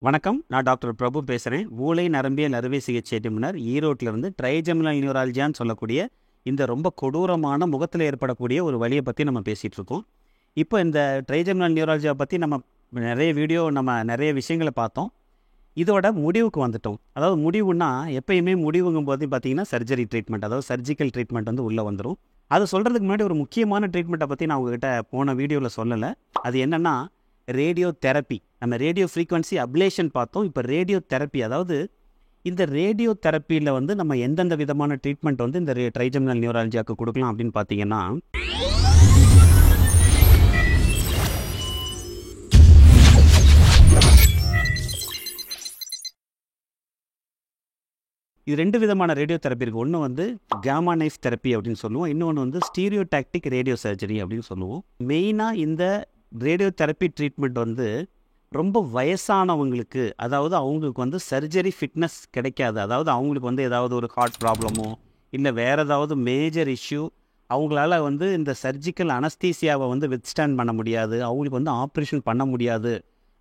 வணக்கம். நான் டாக்டர் பிரபு பேசுகிறேன். மூளை நரம்பியல் அறுவை சிகிச்சை நிபுணர், ஈரோட்டிலிருந்து. ட்ரைஜெமினல் நியூராலஜியான்னு சொல்லக்கூடிய இந்த ரொம்ப கொடூரமான முகத்தில் ஏற்படக்கூடிய ஒரு வலியை பற்றி நம்ம பேசிகிட்டு இருக்கோம். இப்போ இந்த ட்ரைஜெமினல் நியூராலஜியை பற்றி நம்ம நிறைய விஷயங்களை பார்த்தோம். இதோட முடிவுக்கு வந்துட்டோம். அதாவது முடிவுன்னா எப்பயுமே முடிவுங்கும் போது பார்த்தீங்கன்னா சர்ஜரி ட்ரீட்மெண்ட், அதாவது சர்ஜிக்கல் ட்ரீட்மெண்ட் வந்து உள்ளே வந்துடும். அது சொல்கிறதுக்கு முன்னாடி ஒரு முக்கியமான ட்ரீட்மெண்ட்டை பற்றி நான் உங்ககிட்ட போன வீடியோவில் சொல்லலை. அது என்னென்னா ரேடியோ தெரப்பி. நம்ம ரேடியோ ஃப்ரீக்வன்சி அப்லேஷன் பார்த்தோம். இப்போ ரேடியோ தெரப்பி, அதாவது இந்த ரேடியோ தெரப்பியில் வந்து நம்ம எந்தெந்த விதமான ட்ரீட்மெண்ட் வந்து இந்த ட்ரைஜெமினல் நியூராலஜியாவுக்கு கொடுக்கலாம் அப்படின்னு பார்த்தீங்கன்னா, இது 2 விதமான ரேடியோ தெரப்பி இருக்குது. ஒன்று வந்து காமா நைஃப் தெரப்பி அப்படின்னு சொல்லுவோம். இன்னொன்று வந்து ஸ்டீரியோடாக்டிக் ரேடியோ சர்ஜரி அப்படின்னு சொல்லுவோம். மெயினாக இந்த ரேடியோ தெரப்பி ட்ரீட்மெண்ட் வந்து ரொம்ப வயசானவங்களுக்கு, அதாவது அவங்களுக்கு வந்து சர்ஜரி ஃபிட்னஸ் கிடைக்காது. அதாவது அவங்களுக்கு வந்து ஏதாவது ஒரு ஹார்ட் ப்ராப்ளமோ இல்லை வேறு ஏதாவது மேஜர் இஷ்யூ, அவங்களால வந்து இந்த சர்ஜிக்கல் அனஸ்தீசியாவை வந்து வித்ஸ்டாண்ட் பண்ண முடியாது, அவங்களுக்கு வந்து ஆப்ரேஷன் பண்ண முடியாது.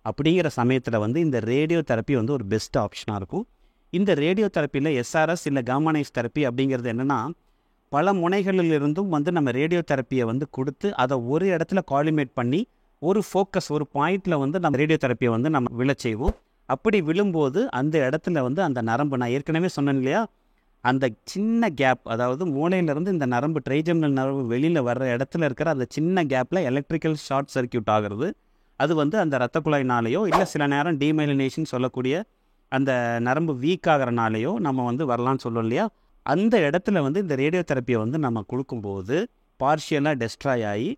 அப்படிங்கிற சமயத்தில் வந்து இந்த ரேடியோ தெரப்பி வந்து ஒரு பெஸ்ட் ஆப்ஷனாக இருக்கும். இந்த ரேடியோ தெரப்பியில் எஸ்ஆர்எஸ் இல்லை காமா நைஃப் தெரப்பி அப்படிங்கிறது என்னென்னா, பல முனைகளிலிருந்தும் வந்து நம்ம ரேடியோ தெரப்பியை வந்து கொடுத்து அதை ஒரு இடத்துல காலிமேட் பண்ணி ஒரு ஃபோக்கஸ், ஒரு பாயிண்டில் வந்து நம்ம ரேடியோ தெரப்பியை வந்து நம்ம விழச் செய்வோம். அப்படி விழும்போது அந்த இடத்துல வந்து அந்த நரம்பு, நான் ஏற்கனவே சொன்னேன் இல்லையா, அந்த சின்ன கேப், அதாவது மூளையிலேருந்து இந்த நரம்பு ட்ரைஜெமினல் நரம்பு வெளியில் வர்ற இடத்துல இருக்கிற அந்த சின்ன கேப்பில் எலக்ட்ரிக்கல் ஷார்ட் சர்க்யூட் ஆகிறது. அது வந்து அந்த இரத்த குழாயினாலேயோ இல்லை சில நேரம் டீமைலினேஷன் சொல்லக்கூடிய அந்த நரம்பு வீக் ஆகிறனாலேயோ நம்ம வந்து வரலான்னு சொல்லுவோம் இல்லையா, அந்த இடத்துல வந்து இந்த ரேடியோ தெரப்பியை வந்து நம்ம கொடுக்கும்போது பார்ஷியலாக டெஸ்ட்ராய் ஆகி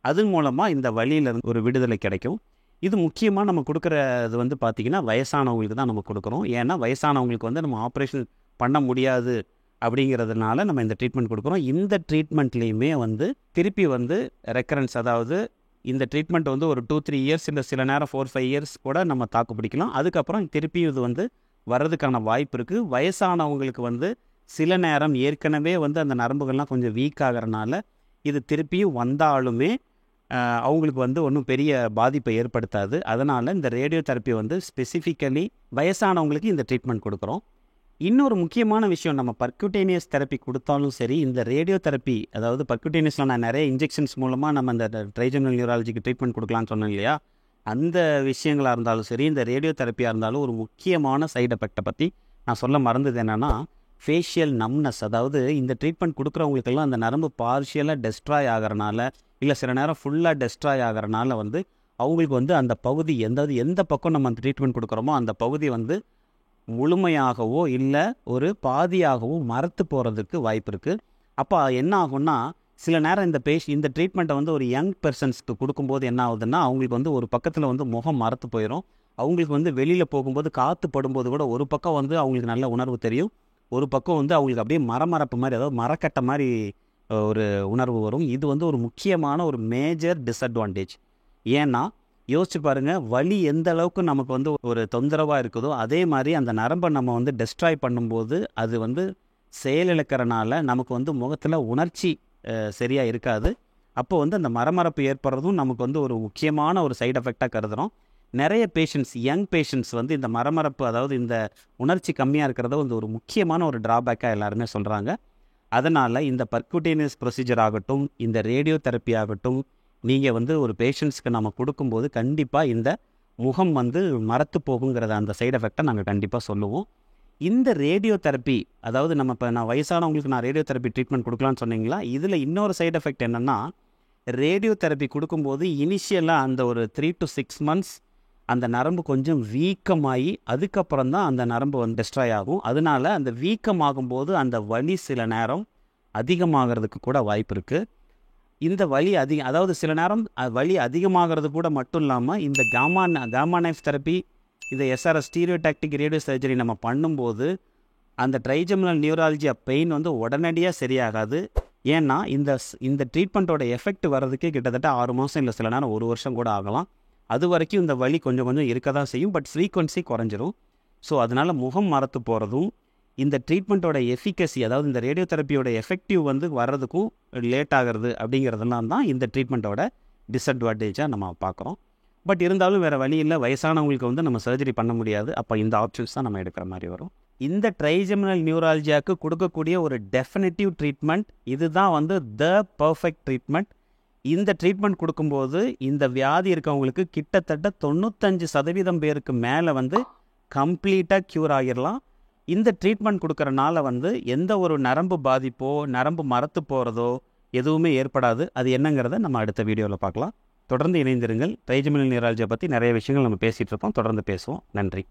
அதன் மூலமாக இந்த வலியிலேருந்து ஒரு விடுதலை கிடைக்கும். இது முக்கியமாக நம்ம கொடுக்குறது வந்து பார்த்திங்கன்னா வயசானவங்களுக்கு தான் நம்ம கொடுக்குறோம். ஏன்னா வயசானவங்களுக்கு வந்து நம்ம ஆப்ரேஷன் பண்ண முடியாது அப்படிங்கிறதுனால நம்ம இந்த ட்ரீட்மெண்ட் கொடுக்குறோம். இந்த ட்ரீட்மெண்ட்லேயுமே வந்து திருப்பி வந்து ரெக்கரன்ஸ், அதாவது இந்த ட்ரீட்மெண்ட் வந்து ஒரு 2-3 இயர்ஸ் இல்லை சில நேரம் 4-5 இயர்ஸ் கூட நம்ம தாக்கு பிடிக்கலாம். அதுக்கப்புறம் திருப்பி இது வந்து வர்றதுக்கான வாய்ப்பு இருக்குது. வயசானவங்களுக்கு வந்து சில நேரம் ஏற்கனவே வந்து அந்த நரம்புகள்லாம் கொஞ்சம் வீக் ஆகிறனால இது திருப்பியும் வந்தாலுமே அவங்களுக்கு வந்து ஒன்றும் பெரிய பாதிப்பை ஏற்படுத்தாது. அதனால் இந்த ரேடியோ தெரப்பி வந்து ஸ்பெசிஃபிக்கலி வயசானவங்களுக்கு இந்த ட்ரீட்மெண்ட் கொடுக்குறோம். இன்னொரு முக்கியமான விஷயம், நம்ம பர்க்யூட்டேனியஸ் தெரப்பி கொடுத்தாலும் சரி, இந்த ரேடியோ தெரப்பி, அதாவது பர்க்யூட்டேனியஸில் நான் நிறைய இன்ஜெக்ஷன்ஸ் மூலமாக நம்ம இந்த ட்ரைஜெமினல் நியூராலஜிக்கு ட்ரீட்மெண்ட் கொடுக்கலான்னு சொன்னேன் இல்லையா, அந்த விஷயங்களாக இருந்தாலும் சரி, இந்த ரேடியோ தெரப்பியாக இருந்தாலும் ஒரு முக்கியமான சைடு எஃபெக்டை பற்றி நான் சொல்ல மறந்தது என்னென்னா ஃபேஷியல் நம்னஸ். அதாவது இந்த ட்ரீட்மெண்ட் கொடுக்குறவங்களுக்கெல்லாம் அந்த நரம்பு பார்ஷியலாக டெஸ்ட்ராய் ஆகிறனால இல்லை சில நேரம் ஃபுல்லாக டெஸ்ட்ராய் ஆகிறனால வந்து அவங்களுக்கு வந்து அந்த பகுதி எந்த பக்கம் நம்ம அந்த ட்ரீட்மெண்ட் கொடுக்குறோமோ அந்த பகுதி வந்து முழுமையாகவோ இல்லை ஒரு பாதியாகவோ மரத்து போகிறதுக்கு வாய்ப்பு இருக்குது. அப்போ என்ன ஆகும்னா, சில நேரம் இந்த ட்ரீட்மெண்ட்டை வந்து ஒரு யங் பர்சன்ஸ்க்கு கொடுக்கும்போது என்ன ஆகுதுன்னா, அவங்களுக்கு வந்து ஒரு பக்கத்தில் வந்து முகம் மரத்து போயிடும். அவங்களுக்கு வந்து வெளியில் போகும்போது காற்று படும்போது கூட ஒரு பக்கம் வந்து அவங்களுக்கு நல்ல உணர்வு தெரியும், ஒரு பக்கம் வந்து அவங்களுக்கு அப்படியே மரமரப்பு மாதிரி, அதாவது மரக்கட்டை மாதிரி ஒரு உணர்வு வரும். இது வந்து ஒரு முக்கியமான ஒரு மேஜர் டிஸ்அட்வான்டேஜ். ஏன்னா யோசிச்சு பாருங்கள், வலி எந்த அளவுக்கு நமக்கு வந்து ஒரு தொந்தரவாக இருக்குதோ அதே மாதிரி அந்த நரம்பை நம்ம வந்து டெஸ்ட்ராய் பண்ணும்போது அது வந்து செயலிழக்கிறனால நமக்கு வந்து முகத்தில் உணர்ச்சி சரியாக இருக்காது. அப்போ வந்து அந்த மரமரப்பு ஏற்படுறதும் நமக்கு வந்து ஒரு முக்கியமான ஒரு சைடு எஃபெக்டாக கருதுகிறோம். நிறைய பேஷண்ட்ஸ், யங் பேஷண்ட்ஸ் வந்து இந்த மரமரப்பு, அதாவது இந்த உணர்ச்சி கம்மியாக இருக்கிறத வந்து ஒரு முக்கியமான ஒரு ட்ராபேக்காக எல்லாருமே சொல்கிறாங்க. அதனால் இந்த பர்க்யூட்டேனியஸ் ப்ரொசீஜர் ஆகட்டும், இந்த ரேடியோ தெரப்பி ஆகட்டும், நீங்கள் வந்து ஒரு பேஷண்ட்ஸ்க்கு நம்ம கொடுக்கும்போது கண்டிப்பாக இந்த முகம் வந்து மரத்து போகுங்கிறத அந்த சைடு எஃபெக்டை நாங்கள் கண்டிப்பாக சொல்லுவோம். இந்த ரேடியோ தெரப்பி, அதாவது நம்ம இப்போ நான் வயசானவங்களுக்கு நான் ரேடியோ தெரப்பி ட்ரீட்மெண்ட் கொடுக்கலான்னு சொன்னீங்களா, இதில் இன்னொரு சைடு எஃபெக்ட் என்னென்னா, ரேடியோ தெரப்பி கொடுக்கும்போது இனிஷியலாக அந்த ஒரு 3 to 6 months அந்த நரம்பு கொஞ்சம் வீக்கமாகி அதுக்கப்புறம் தான் அந்த நரம்பு வந்து டெஸ்ட்ராய் ஆகும். அதனால அந்த வீக்கமாகும்போது அந்த வலி சில நேரம் அதிகமாகிறதுக்கு கூட வாய்ப்பு இருக்குது. இந்த வலி அதாவது சில நேரம் வலி அதிகமாகிறது கூட மட்டும் இல்லாமல் இந்த காமா நைஃப் தெரப்பி, இந்த எஸ்ஆர்எஸ் ஸ்டீரியோடாக்டிக் ரேடியோ சர்ஜரி நம்ம பண்ணும்போது அந்த ட்ரைஜெமினல் நியூராலஜியா பெயின் வந்து உடனடியாக சரியாகாது. ஏன்னா இந்த ட்ரீட்மெண்ட்டோட எஃபெக்ட் வர்றதுக்கே கிட்டத்தட்ட 6 மாதம் இல்லை சில நேரம் 1 வருஷம் கூட ஆகலாம். அது வரைக்கும் இந்த வலி கொஞ்சம் கொஞ்சம் இருக்க தான் செய்யும், பட் ஃப்ரீக்வன்சி குறைஞ்சிரும். ஸோ அதனால் முகம் மரத்து போகிறதும் இந்த ட்ரீட்மெண்ட்டோட எஃபிகசி, அதாவது இந்த ரேடியோ தெரப்பியோட எஃபெக்டிவ் வந்து வர்றதுக்கும் லேட் ஆகிறது அப்படிங்கிறதெல்லாம் தான் இந்த ட்ரீட்மெண்ட்டோட டிஸ்அட்வான்டேஜாக நம்ம பார்க்குறோம். பட் இருந்தாலும் வேறு வழி இல்லை, வயசானவங்களுக்கு வந்து நம்ம சர்ஜரி பண்ண முடியாது. அப்போ இந்த ஆப்ஷன்ஸ் தான் நம்ம எடுக்கிற மாதிரி வரும். இந்த ட்ரைஜெமினல் நியூராலஜியாவுக்கு கொடுக்கக்கூடிய ஒரு டெஃபினட்டிவ் ட்ரீட்மெண்ட் இதுதான் வந்து த பர்ஃபெக்ட் ட்ரீட்மெண்ட். இந்த ட்ரீட்மெண்ட் கொடுக்கும்போது இந்த வியாதி இருக்கவங்களுக்கு கிட்டத்தட்ட 95% பேருக்கு மேலே வந்து கம்ப்ளீட்டாக க்யூர் ஆகிடலாம். இந்த ட்ரீட்மெண்ட் கொடுக்குறனால வந்து எந்த ஒரு நரம்பு பாதிப்போ நரம்பு மரத்து போகிறதோ எதுவுமே ஏற்படாது. அது என்னங்கிறத நம்ம அடுத்த வீடியோவில் பார்க்கலாம். தொடர்ந்து இணைந்திருங்கள். ட்ரைஜெமினல் நியூராலஜியை பற்றி நிறைய விஷயங்கள் நம்ம பேசிகிட்டு இருக்கோம். தொடர்ந்து பேசுவோம். நன்றி.